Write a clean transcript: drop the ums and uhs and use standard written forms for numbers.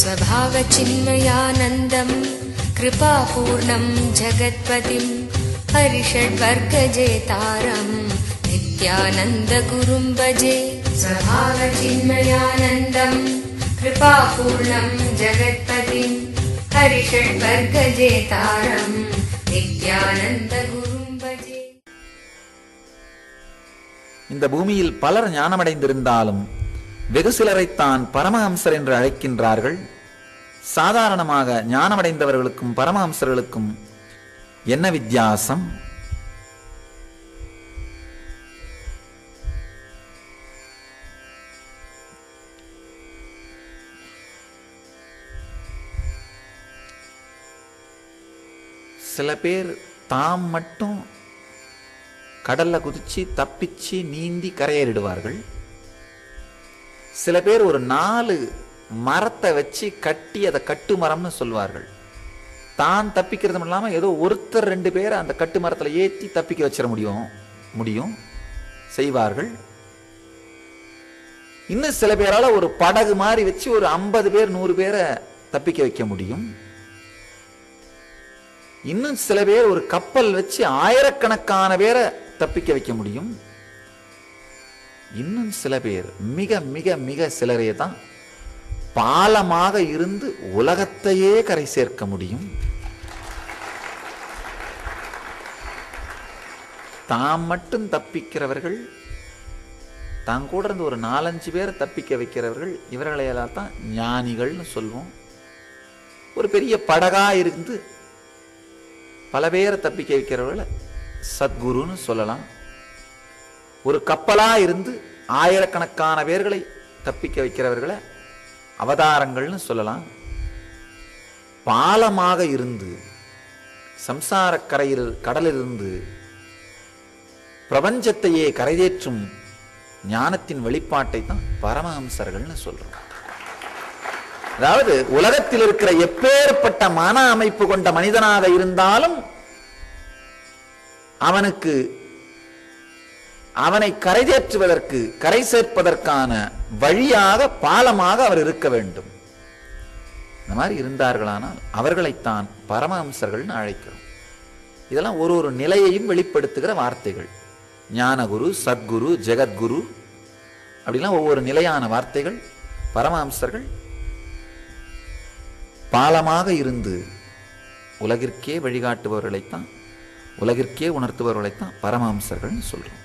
स्वभावचिन्मयानन्दम् कृपापूर्णं जगत्पतिं हरिषड्वर्गजेतारम् नित्यानन्दगुरुं भजे। स्वभावचिन्मयानन्दम् कृपापूर्णं जगत्पतिं हरिषड्वर्गजेतारम् नित्यानन्दगुरुं भजे। இந்த பூமியில் பலர் ஞானமடைந்திருந்தாலும் வெகு சிலரைத்தான் பரமஹம்சர் என்று அழைக்கின்றார்கள். சாதாரணமாக ஞானமடைந்தவர்களுக்கும் பரமஹம்சர்களுக்கும் என்ன வித்தியாசம்? சில பேர் தாம் மட்டும் கடல்ல குதிச்சு தப்பிச்சு நீந்தி கரையேறிடுவார்கள். சில பேர் ஒரு 4 மரத்தை வச்சு கட்டி அதை கட்டு மரம்னு சொல்வார்கள். தான் தப்பிக்கிறது இல்லாம ஏதோ ஒருத்தர் 2 பேரை அந்த கட்டு மரத்துல ஏற்றி தப்பிக்க வச்சிட முடியும் செய்வார்கள். இன்னும் சில பேரால ஒரு படகு மாதிரி வச்சு ஒரு 50 பேர் 100 பேரை தப்பிக்க வைக்க முடியும். இன்னும் சில பேர் ஒரு கப்பல் வச்சு ஆயிரக்கணக்கான பேரை தப்பிக்க வைக்க முடியும். இன்னும் சில பேர் மிக மிக மிக சிலரே தான் பாலமாக இருந்து உலகத்தையே கரை சேர்க்க முடியும். தாம் மட்டும் தப்பிக்கிறவர்கள், தான் கூட இருந்து ஒரு 4-5 பேரை தப்பிக்க வைக்கிறவர்கள், இவர்களையெல்லாம் தான் ஞானிகள்னு சொல்வோம். ஒரு பெரிய படகா இருந்து பல பேரை தப்பிக்க வைக்கிறவர்களை சத்குருன்னு சொல்லலாம். ஒரு கப்பலா இருந்து ஆயிரக்கணக்கான பேர்களை தப்பிக்க வைக்கிறவர்களை அவதாரங்கள்னு சொல்லலாம். பாலமாக இருந்து சம்சார கரையில் கடலிலிருந்து பிரபஞ்சத்தையே கரைதேற்றும் ஞானத்தின் வெளிப்பாட்டை தான் பரமஹம்சர்கள்னு சொல்றோம். அதாவது உலகத்தில் இருக்கிற எப்பேற்பட்ட மன அமைப்பு கொண்ட மனிதனாக இருந்தாலும் அவனை கரைதேற்றுவதற்கு, கரை சேர்ப்பதற்கான வழியாக, பாலமாக அவர் இருக்க வேண்டும். இந்த மாதிரி இருந்தார்களானால் அவர்களைத்தான் பரமஹம்சர்கள்னு அழைக்கிறோம். இதெல்லாம் ஒரு நிலையையும் வெளிப்படுத்துகிற வார்த்தைகள். ஞானகுரு, சத்குரு, ஜெகத்குரு அப்படிலாம் ஒவ்வொரு நிலையான வார்த்தைகள். பரமஹம்சர்கள் பாலமாக இருந்து உலகிற்கே வழிகாட்டுபவர்களைத்தான், உலகிற்கே உணர்த்துபவர்களைத்தான் பரமஹம்சர்கள்னு சொல்றோம்.